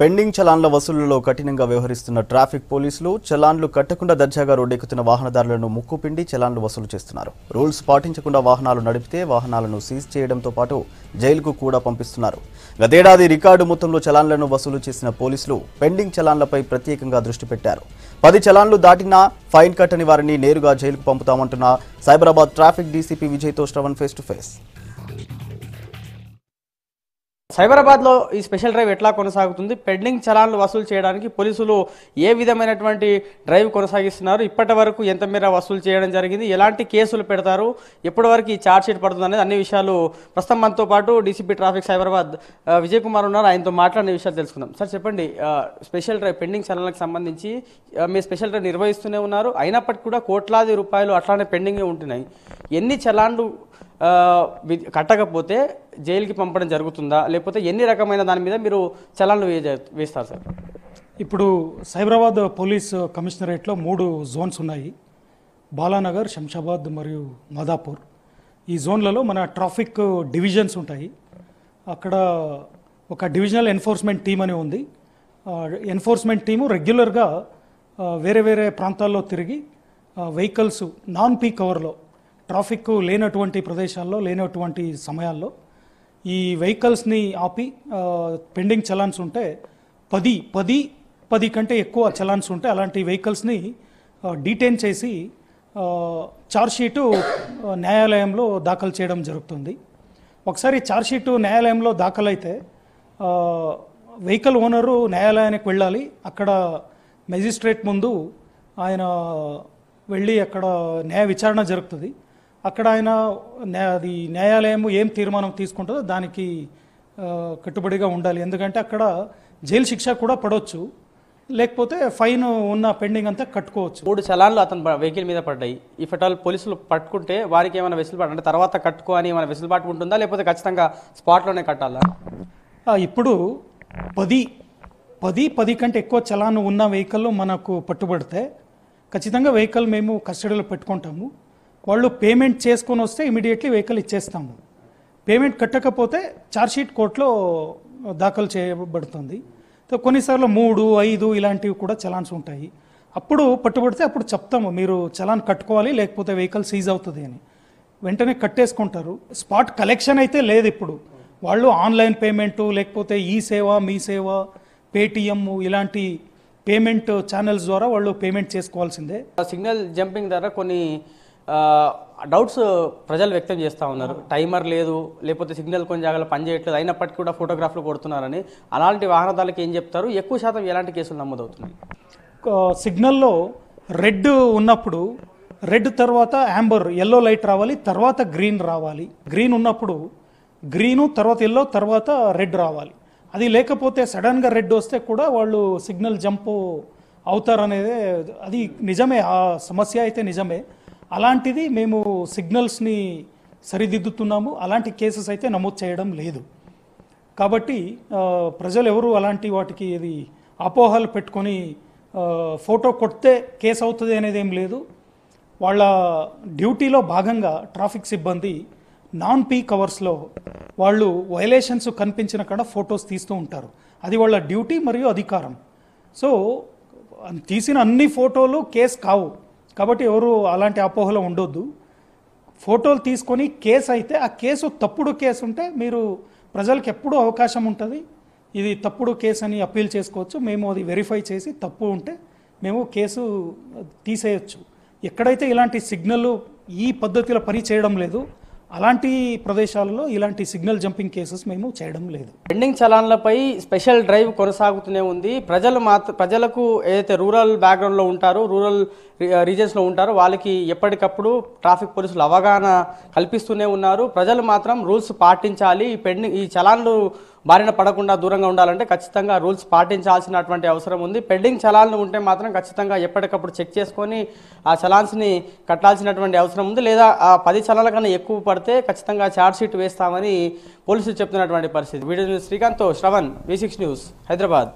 Pending చలాన్ల వసూలులో కఠినంగా వ్యవహరిస్తున్న traffic పోలీసులు చలాన్లు కట్టకుండా దర్జాగా రోడ్డెక్కుతున్న వాహనదారులను ముక్కుపిండి చలాన్లు వసూలు చేస్తున్నారు. రూల్స్ పాటించకుండా వాహనాలు నడిపితే వాహనాలను సీజ్ చేయడంతో పాటు జైలుకు కూడా పంపిస్తున్నారు. గతేడాది రికార్డు మొత్తంలో చలాన్లను వసూలు చేసిన పోలీసులు పెండింగ్ చలాన్లపై ప్రత్యేకంగా దృష్టి పెట్టారు. 10 చలాన్లు దాటినా ఫైన్ కట్టని వారిని నేరుగా జైలుకు పంపుతామంటున్న సైబరాబాద్ ట్రాఫిక్ డీసీపీ విజయ్తో శ్రవణ్ ఫేస్ టు ఫేస్. సైబరాబాద్లో ఈ స్పెషల్ డ్రైవ్ ఎట్లా కొనసాగుతుంది, పెండింగ్ చలాన్లు వసూలు చేయడానికి పోలీసులు ఏ విధమైనటువంటి డ్రైవ్ కొనసాగిస్తున్నారు, ఇప్పటి వరకు ఎంత మేర వసూలు చేయడం జరిగింది, ఎలాంటి కేసులు పెడతారు, ఎప్పటి వరకు ఈ ఛార్జ్ షీట్ పడుతుంది అనేది అన్ని విషయాలు ప్రస్తుతం మనతో పాటు డీసీపీ ట్రాఫిక్ సైబరాబాద్ విజయ్ కుమార్ ఉన్నారు. ఆయనతో మాట్లాడిన విషయాలు తెలుసుకుందాం. సార్ చెప్పండి, స్పెషల్ డ్రైవ్ పెండింగ్ చలాన్లకు సంబంధించి మీరు స్పెషల్ డ్రైవ్ నిర్వహిస్తూనే ఉన్నారు, అయినప్పటికీ కూడా కోట్లాది రూపాయలు అట్లానే పెండింగే ఉంటున్నాయి. ఎన్ని చలాన్లు కట్టకపోతే జైలుకి పంపడం జరుగుతుందా, లేకపోతే ఎన్ని రకమైన దాని మీద మీరు చలాన్లు వేస్తారు సార్? ఇప్పుడు సైబరాబాద్ పోలీస్ కమిషనరేట్లో 3 జోన్స్ ఉన్నాయి. బాలానగర్, శంషాబాద్ మరియు మాదాపూర్. ఈ జోన్లలో మన ట్రాఫిక్ డివిజన్స్ ఉంటాయి. అక్కడ ఒక డివిజనల్ ఎన్ఫోర్స్మెంట్ టీమ్ అని ఉంది. ఎన్ఫోర్స్మెంట్ టీము రెగ్యులర్గా వేరే వేరే ప్రాంతాల్లో తిరిగి వెహికల్స్ నాన్ పీక్ అవర్లో ట్రాఫిక్ లేనటువంటి ప్రదేశాల్లో లేనటువంటి సమయాల్లో ఈ వెహికల్స్ని ఆపి పెండింగ్ చలాన్స్ ఉంటే 10 కంటే ఎక్కువ చలాన్స్ ఉంటే అలాంటి వెహికల్స్ని డీటైన్ చేసి ఛార్జ్షీటు న్యాయాలయంలో దాఖలు చేయడం జరుగుతుంది. ఒకసారి ఛార్జ్షీటు న్యాయాలయంలో దాఖలైతే వెహికల్ ఓనరు న్యాయాలయానికి వెళ్ళాలి. అక్కడ మెజిస్ట్రేట్ ముందు ఆయన వెళ్ళి అక్కడ న్యాయ విచారణ జరుగుతుంది. అక్కడ ఆయన అది న్యాయాలయం ఏం తీర్మానం తీసుకుంటుందో దానికి కట్టుబడిగా ఉండాలి. ఎందుకంటే అక్కడ జైలు శిక్ష కూడా పడవచ్చు, లేకపోతే ఫైన్ ఉన్న పెండింగ్ అంతా కట్టుకోవచ్చు. 3 చలాన్లు అతను వెహికల్ మీద పడ్డాయి. ఈ ఫెటాల్ పోలీసులు పట్టుకుంటే వారికి ఏమైనా వెసులుబాటు, అంటే తర్వాత కట్టుకో అని ఏమైనా వెసులుబాటు ఉంటుందా, లేకపోతే ఖచ్చితంగా స్పాట్లోనే కట్టాలా? ఇప్పుడు 10 కంటే ఎక్కువ చలాన్ ఉన్న వెహికల్ మనకు పట్టుబడితే ఖచ్చితంగా వెహికల్ మేము కస్టడీలో పెట్టుకుంటాము. వాళ్ళు పేమెంట్ చేసుకొని వస్తే ఇమీడియట్లీ వెహికల్ ఇచ్చేస్తాము. పేమెంట్ కట్టకపోతే ఛార్జ్షీట్ కోర్టులో దాఖలు చేయబడుతుంది. కొన్నిసార్లు 3, 5 ఇలాంటివి కూడా చలాన్స్ ఉంటాయి. అప్పుడు పట్టుబడితే అప్పుడు చెప్తాము, మీరు చలాన్ కట్టుకోవాలి, లేకపోతే వెహికల్ సీజ్ అవుతుంది అని. వెంటనే కట్టేసుకుంటారు. స్పాట్ కలెక్షన్ అయితే లేదు. ఇప్పుడు వాళ్ళు ఆన్లైన్ పేమెంటు, లేకపోతే ఈ సేవ, మీ సేవ, పేటిఎం ఇలాంటి పేమెంట్ ఛానల్స్ ద్వారా వాళ్ళు పేమెంట్ చేసుకోవాల్సిందే. సిగ్నల్ జంపింగ్ ద్వారా కొన్ని డౌట్స్ ప్రజలు వ్యక్తం చేస్తూ ఉన్నారు. టైమర్ లేదు, లేకపోతే సిగ్నల్ కొన్ని జాగాలో పనిచేయట్లేదు, అయినప్పటికీ కూడా ఫోటోగ్రాఫ్లు కొడుతున్నారని. అలాంటి వాహనదారులకు ఏం చెప్తారు? ఎక్కువ శాతం ఎలాంటి కేసులు నమోదవుతున్నాయి? సిగ్నల్లో రెడ్ ఉన్నప్పుడు రెడ్ తర్వాత యాంబర్ ఎల్లో లైట్ రావాలి, తర్వాత గ్రీన్ రావాలి. గ్రీన్ ఉన్నప్పుడు గ్రీను, తర్వాత ఎల్లో, తర్వాత రెడ్ రావాలి. అది లేకపోతే సడన్గా రెడ్ వస్తే కూడా వాళ్ళు సిగ్నల్ జంప్ అవుతారనేదే అది నిజమే. ఆ సమస్య అయితే నిజమే. అలాంటిది మేము సిగ్నల్స్ని సరిదిద్దుతున్నాము. అలాంటి కేసెస్ అయితే నమోదు చేయడం లేదు. కాబట్టి ప్రజలు ఎవరు అలాంటి వాటికి ఇది అపోహలు పెట్టుకొని ఫోటో కొడితే కేసు అవుతుంది అనేది ఏం లేదు. వాళ్ళ డ్యూటీలో భాగంగా ట్రాఫిక్ సిబ్బంది నాన్ పీక్ అవర్స్లో వాళ్ళు వైలేషన్స్ కనిపించిన కాడ ఫొటోస్ తీస్తూ ఉంటారు. అది వాళ్ళ డ్యూటీ మరియు అధికారం. సో తీసిన అన్ని ఫోటోలు కేసు కావు. కాబట్టి ఎవరు అలాంటి అపోహలో ఉండొద్దు. ఫోటోలు తీసుకొని కేసు అయితే ఆ కేసు తప్పుడు కేసు ఉంటే మీరు ప్రజలకు ఎప్పుడూ అవకాశం ఉంటుంది, ఇది తప్పుడు కేసు అని అప్పీల్ చేసుకోవచ్చు. మేము అది వెరిఫై చేసి తప్పు ఉంటే మేము కేసు తీసేయచ్చు. ఎక్కడైతే ఇలాంటి సిగ్నల్ ఈ పద్ధతిలో పని చేయడం లేదు అలాంటి ప్రదేశాలలో ఇలాంటి సిగ్నల్ జంపింగ్ కేసెస్ మేము చేయడం లేదు. పెండింగ్ చలాన్లపై స్పెషల్ డ్రైవ్ కొనసాగుతూనే ఉంది. ప్రజలకు ఏదైతే రూరల్ బ్యాక్గ్రౌండ్లో ఉంటారో, రూరల్ రీజన్స్లో ఉంటారో వాళ్ళకి ఎప్పటికప్పుడు ట్రాఫిక్ పోలీసులు అవగాహన కల్పిస్తూనే ఉన్నారు. ప్రజలు మాత్రం రూల్స్ పాటించాలి. ఈ చలాన్లు బారిన పడకుండా దూరంగా ఉండాలంటే ఖచ్చితంగా రూల్స్ పాటించాల్సినటువంటి అవసరం ఉంది. పెండింగ్ చలాన్లు ఉంటే మాత్రం ఖచ్చితంగా ఎప్పటికప్పుడు చెక్ చేసుకొని ఆ చలాన్స్ని కట్టాల్సినటువంటి అవసరం ఉంది. లేదా ఆ 10 చలాన్ల కన్నా ఎక్కువ పడితే ఖచ్చితంగా ఛార్జ్ షీట్ వేస్తామని పోలీసులు చెప్తున్నటువంటి పరిస్థితి. వీడియో న్యూస్ శ్రీకాంత్తో శ్రవణ్, V6 న్యూస్, హైదరాబాద్.